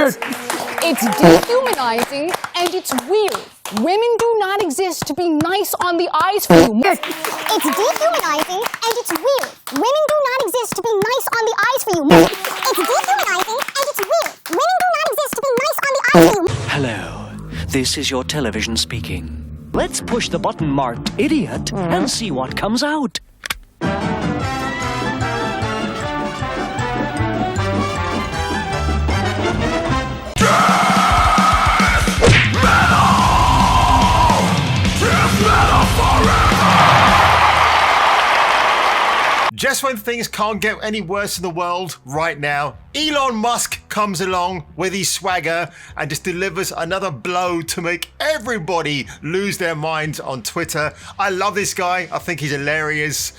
It's dehumanizing and it's weird. Women do not exist to be nice on the eyes for you. It's dehumanizing and it's weird. Women do not exist to be nice on the eyes for you. It's dehumanizing and it's weird. Women do not exist to be nice on the eyes for you. Hello, this is your television speaking. Let's push the button marked idiot and see what comes out. Just when things can't get any worse in the world right now, Elon Musk comes along with his swagger and just delivers another blow to make everybody lose their minds on Twitter. I love this guy. I think he's hilarious.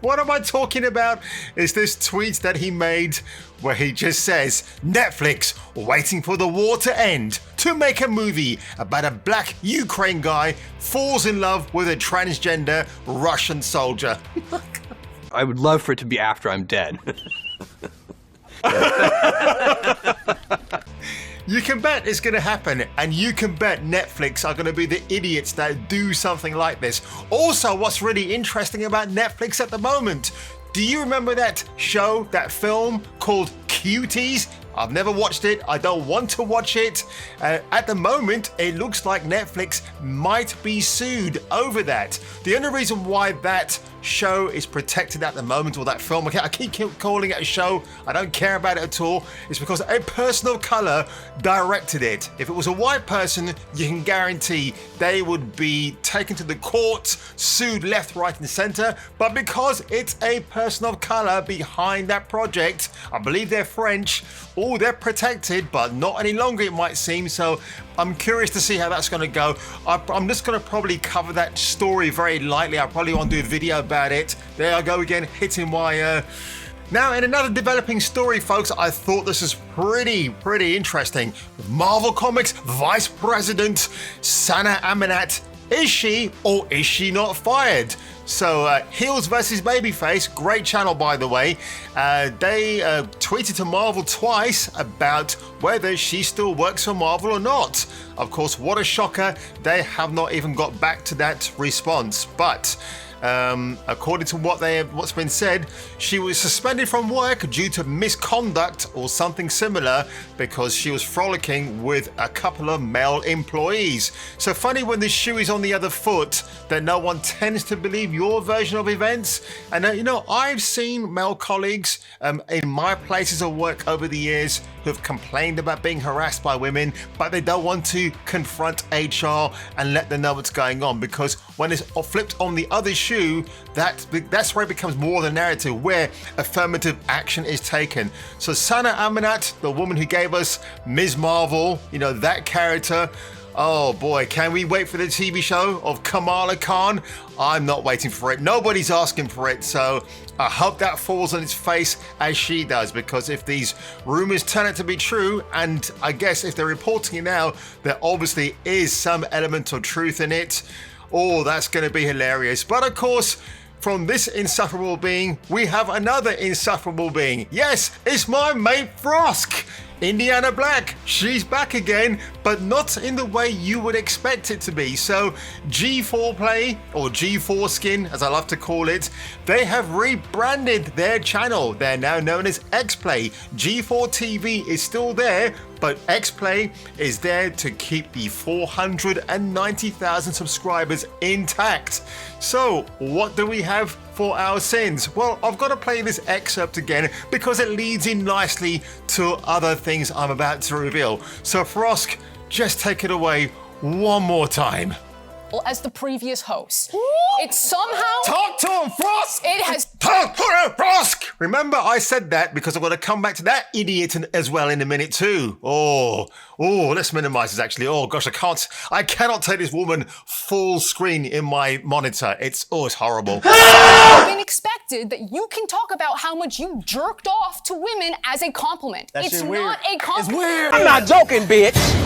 What am I talking about? Is this tweet that he made where he just says, Netflix waiting for the war to end to make a movie about a black Ukraine guy falls in love with a transgender Russian soldier. I would love for it to be after I'm dead. You can bet it's going to happen, and you can bet Netflix are going to be the idiots that do something like this. Also, what's really interesting about Netflix at the moment, do you remember that show, that film called Cuties? I've never watched it. I don't want to watch it. At the moment, it looks like Netflix might be sued over that. The only reason why that show is protected at the moment, or that film, I keep calling it a show, I don't care about it at all, is because a person of color directed it. If it was a white person, you can guarantee they would be taken to the courts, sued left, right and center. But because it's a person of color behind that project, I believe they're French, they're protected, but not any longer it might seem. So I'm curious to see how that's going to go. I'm just going to probably cover that story very lightly. I probably want to do a video about it. There I go again, hitting wire. Now, in another developing story, folks, I thought this was pretty interesting. Marvel Comics Vice President Sana Amouranth, is she or is she not fired? So Heels versus Babyface, great channel by the way, they tweeted to Marvel twice about whether she still works for Marvel or not. Of course, what a shocker, they have not even got back to that response. But according to what's been said, she was suspended from work due to misconduct or something similar because she was frolicking with a couple of male employees. So funny when the shoe is on the other foot that no one tends to believe your version of events. And I've seen male colleagues in my places of work over the years who have complained about being harassed by women, but they don't want to confront HR and let them know what's going on, because when it's flipped on the other shoe, that's where it becomes more the narrative, where affirmative action is taken. So Sana Amouranth, the woman who gave us Ms. Marvel, that character, oh boy, can we wait for the TV show of Kamala Khan? I'm not waiting for it. Nobody's asking for it. So I hope that falls on its face as she does, because if these rumors turn out to be true, and I guess if they're reporting it now, there obviously is some element of truth in it. Oh, that's going to be hilarious. But of course, from this insufferable being, we have another insufferable being. Yes, it's my mate Frosk. Indiana Black, she's back again, but not in the way you would expect it to be. So G4 Play, or G4 Skin as I love to call it, they have rebranded their channel. They're now known as X-Play. G4TV is still there, but X-Play is there to keep the 490,000 subscribers intact. So what do we have for our sins? Well, I've got to play this excerpt again because it leads in nicely to other things I'm about to reveal. So Frosk, just take it away one more time. As the previous host, it somehow... Talk to him, Frosk! It has... Talk to him, Frosk! Remember, I said that because I'm going to come back to that idiot as well in a minute too. Oh, let's minimize this actually. Oh gosh, I cannot take this woman full screen in my monitor. It's horrible. It's been expected that you can talk about how much you jerked off to women as a compliment. It's not a compliment. It's weird. I'm not joking, bitch.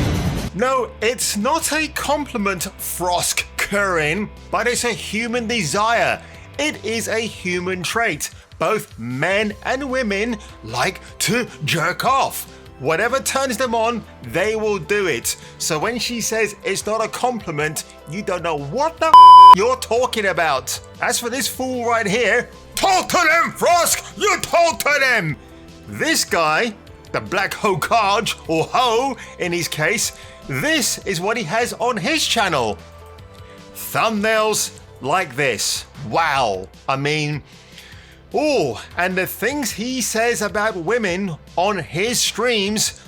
No, it's not a compliment, Frosk Curran, but it's a human desire. It is a human trait. Both men and women like to jerk off. Whatever turns them on, they will do it. So when she says it's not a compliment, you don't know what the you're talking about. As for this fool right here, talk to them, Frosk! You talk to them! This guy, the Black Hokage, or Ho in his case, this is what he has on his channel. Thumbnails like this. Wow. I mean, oh, and the things he says about women on his streams,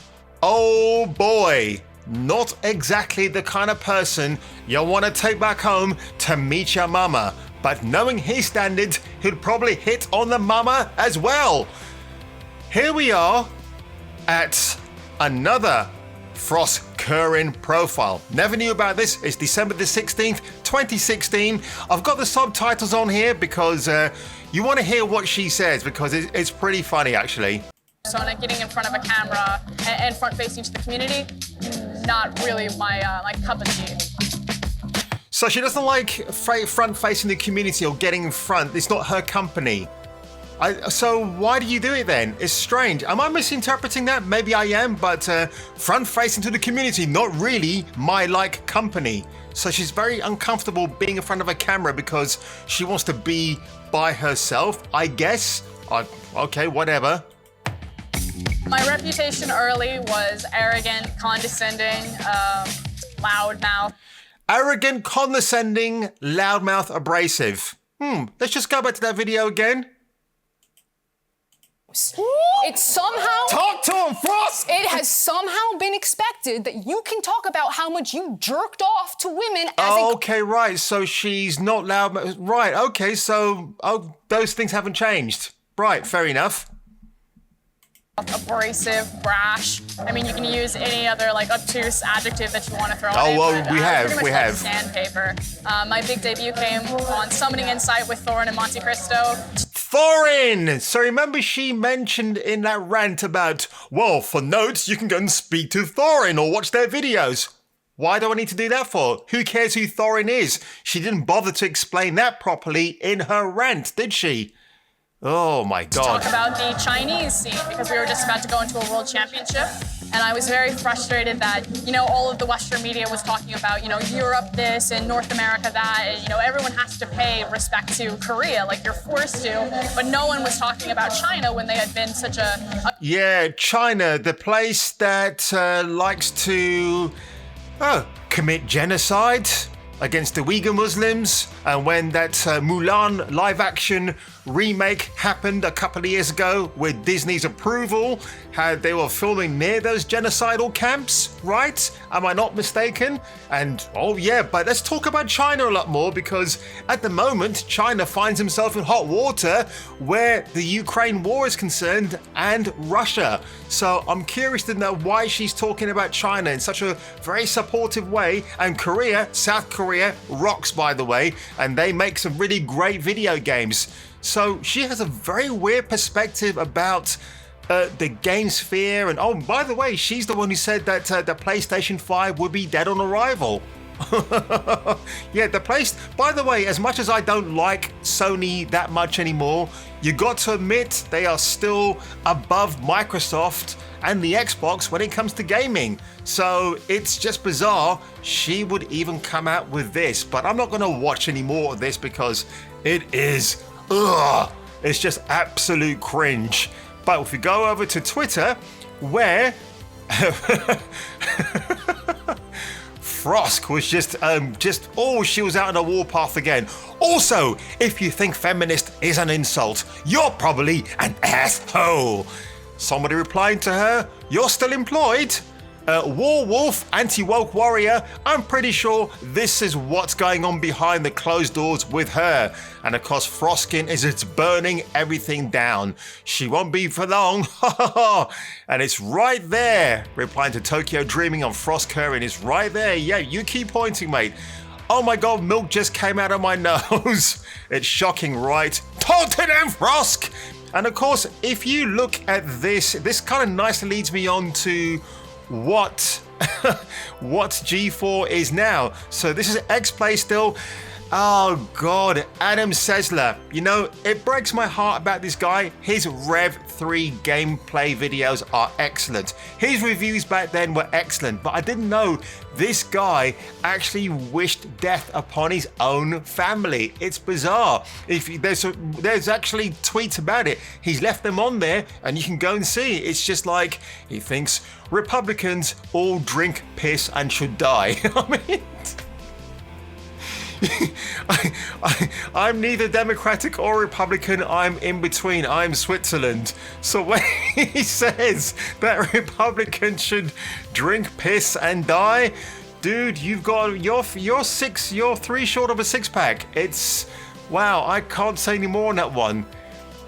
oh boy, not exactly the kind of person you want to take back home to meet your mama. But knowing his standards, he'd probably hit on the mama as well. Here we are at another Frost Curran profile. Never knew about this. It's December the 16th, 2016. I've got the subtitles on here because you want to hear what she says because it's pretty funny actually. So getting in front of a camera and front facing to the community, not really my cup of tea. So she doesn't like front facing the community or getting in front. It's not her company. So why do you do it then? It's strange. Am I misinterpreting that? Maybe I am, but front facing to the community, not really my company. So she's very uncomfortable being in front of a camera because she wants to be by herself, I guess. Okay, whatever. My reputation early was arrogant, condescending, loudmouth. Arrogant, condescending, loudmouth, abrasive. Let's just go back to that video again. It's somehow... Talk to him, Frost! It has somehow been expected that you can talk about how much you jerked off to women as Okay, right. So she's not loud. Right, okay, so those things haven't changed. Right, fair enough. Abrasive, brash. I mean, you can use any other obtuse adjective that you want to throw in. Oh, well, but, we have. Pretty much sandpaper. My big debut came on Summoning Insight with Thorin and Monte Cristo. Thorin! So remember she mentioned in that rant about, well, for notes, you can go and speak to Thorin or watch their videos. Why do I need to do that for? Who cares who Thorin is? She didn't bother to explain that properly in her rant, did she? Oh my God. Talk about the Chinese scene because we were just about to go into a world championship. And I was very frustrated that, all of the Western media was talking about, Europe this and North America that. And, everyone has to pay respect to Korea, like you're forced to. But no one was talking about China when they had been such a... Yeah, China, the place that likes to commit genocide against the Uyghur Muslims. And when that Mulan live-action remake happened a couple of years ago with Disney's approval, how they were filming near those genocidal camps, right? Am I not mistaken? And, oh yeah, but let's talk about China a lot more because at the moment, China finds himself in hot water where the Ukraine war is concerned and Russia. So I'm curious to know why she's talking about China in such a very supportive way. And Korea, South Korea, rocks, by the way, and they make some really great video games. So she has a very weird perspective about the game sphere. And oh, by the way, she's the one who said that the PlayStation 5 would be dead on arrival. Yeah, by the way, as much as I don't like Sony that much anymore, you got to admit they are still above Microsoft and the Xbox when it comes to gaming. So it's just bizarre she would even come out with this, but I'm not going to watch any more of this because it is, it's just absolute cringe. But if we go over to Twitter, where Frosk was just she was out on a warpath again. Also, if you think feminist is an insult, you're probably an asshole. Somebody replying to her, you're still employed? War Wolf, anti-woke warrior, I'm pretty sure this is what's going on behind the closed doors with her. And of course, Froskin is burning everything down. She won't be for long. And it's right there. Replying to Tokyo Dreaming on Frost Curran is right there. Yeah, you keep pointing, mate. Oh my God, milk just came out of my nose. It's shocking, right? Talk to them, Frosk! And of course, if you look at this kind of nicely leads me on to what G4 is now. So this is X-Play still. Oh God, Adam Sessler. You know, it breaks my heart about this guy. His Rev 3 gameplay videos are excellent. His reviews back then were excellent, but I didn't know this guy actually wished death upon his own family. It's bizarre. If there's actually tweets about it. He's left them on there and you can go and see. It's just like he thinks Republicans all drink piss and should die. I mean, I'm neither Democratic or Republican. I'm in between. I'm Switzerland. So when he says that Republicans should drink piss and die, dude, you've got you're 3 short of a 6-pack. It's wow. I can't say any more on that one.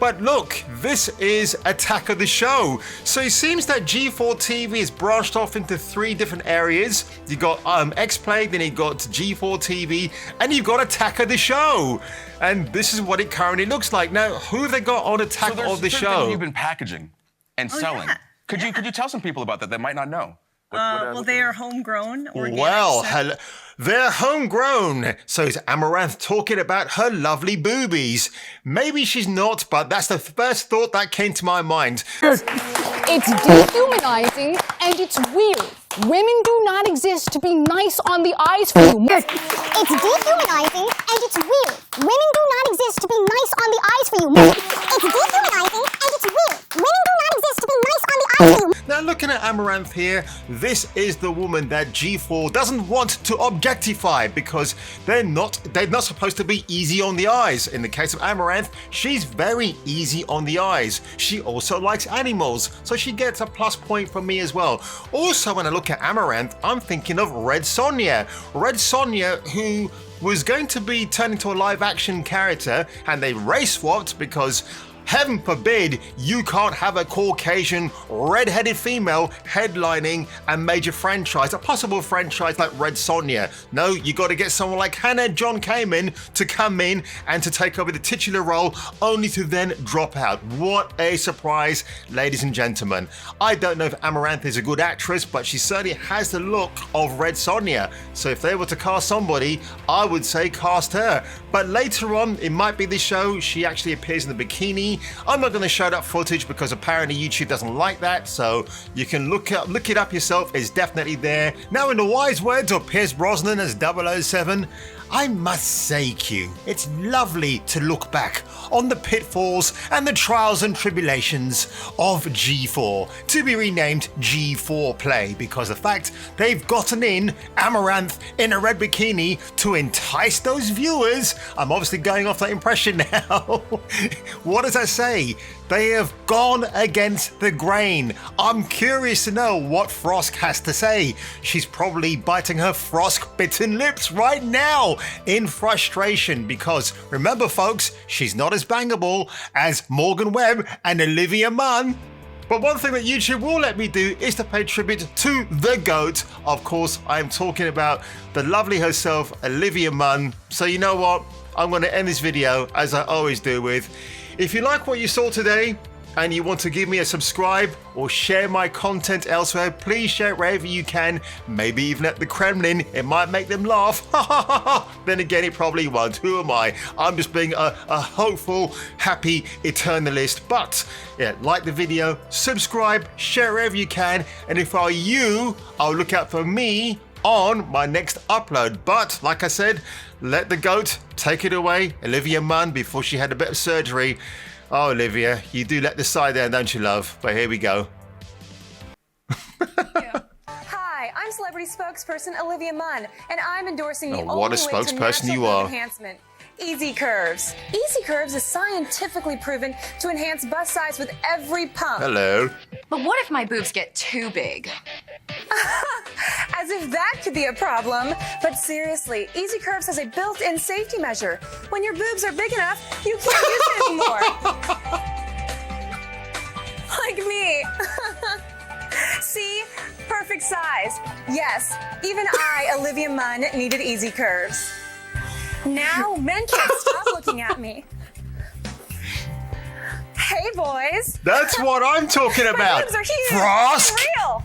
But look, this is Attack of the Show. So it seems that G4TV is branched off into 3 different areas. You got X-Play, then you got G4TV, and you've got Attack of the Show. And this is what it currently looks like. Now, who have they got on Attack of the Show? You've been packaging and selling. Yeah. Could you tell some people about that might not know? Well, they are homegrown. Organic, Well, so- they're homegrown. So is Amouranth talking about her lovely boobies? Maybe she's not, but that's the first thought that came to my mind. It's dehumanizing and it's weird. Women do not exist to be nice on the eyes for you. It's dehumanizing and it's weird. Women do not exist to be nice on the eyes for you. It's dehumanizing and it's weird. Women do not exist to be nice on the eyes for you. Now looking at Amouranth here, this is the woman that G4 doesn't want to objectify because they're not supposed to be easy on the eyes. In the case of Amouranth, she's very easy on the eyes. She also likes animals, so she gets a plus point from me as well. Also, when I look at Amouranth, I'm thinking of Red Sonja. Red Sonja, who was going to be turned into a live action character, and they race swapped because heaven forbid you can't have a Caucasian red-headed female headlining a major franchise, a possible franchise like Red Sonja. No, you got to get someone like Hannah John Kamen to come in and to take over the titular role, only to then drop out. What a surprise, ladies and gentlemen. I don't know if Amouranth is a good actress, but she certainly has the look of Red Sonja. So if they were to cast somebody, I would say cast her. But later on, it might be the show, she actually appears in the bikini. I'm not going to show that footage because apparently YouTube doesn't like that, so you can look it up yourself. It's definitely there. Now, in the wise words of Pierce Brosnan as 007, I must say, Q, it's lovely to look back on the pitfalls and the trials and tribulations of G4, to be renamed G4 Play, because the fact they've gotten in Amouranth in a red bikini to entice those viewers. I'm obviously going off that impression now. What does that say? They have gone against the grain. I'm curious to know what Frosk has to say. She's probably biting her Frosk-bitten lips right now in frustration because, remember folks, she's not as bangable as Morgan Webb and Olivia Munn. But one thing that YouTube will let me do is to pay tribute to the GOAT. Of course, I'm talking about the lovely herself, Olivia Munn. So you know what? I'm going to end this video, as I always do, with, if you like what you saw today and you want to give me a subscribe or share my content elsewhere, please share it wherever you can, maybe even at the Kremlin. It might make them laugh. Then again, it probably won't. Who am I? I'm just being a hopeful, happy eternalist. But yeah, like the video, subscribe, share it wherever you can, and if I were you, I'll look out for me on my next upload. But like I said, let the GOAT take it away, Olivia Munn, before she had a bit of surgery. Oh, Olivia, you do let the side down, don't you, love? But here we go. Hi, I'm celebrity spokesperson Olivia Munn, and I'm endorsing the Oh, only what a way to spokesperson natural you curve are. enhancement. Easy Curves. Easy Curves is scientifically proven to enhance bust size with every pump. Hello. But what if my boobs get too big? As if that could be a problem. But seriously, Easy Curves has a built-in safety measure. When your boobs are big enough, you can't use it anymore. Like me. See? Perfect size. Yes, even I, Olivia Munn, needed Easy Curves. Now men can't stop looking at me. Hey, boys. That's what I'm talking My about. boobs are huge. Frost. Real.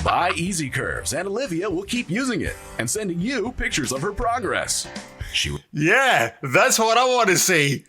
Bye. Try Easy Curves, and Olivia will keep using it and sending you pictures of her progress. Yeah, that's what I want to see.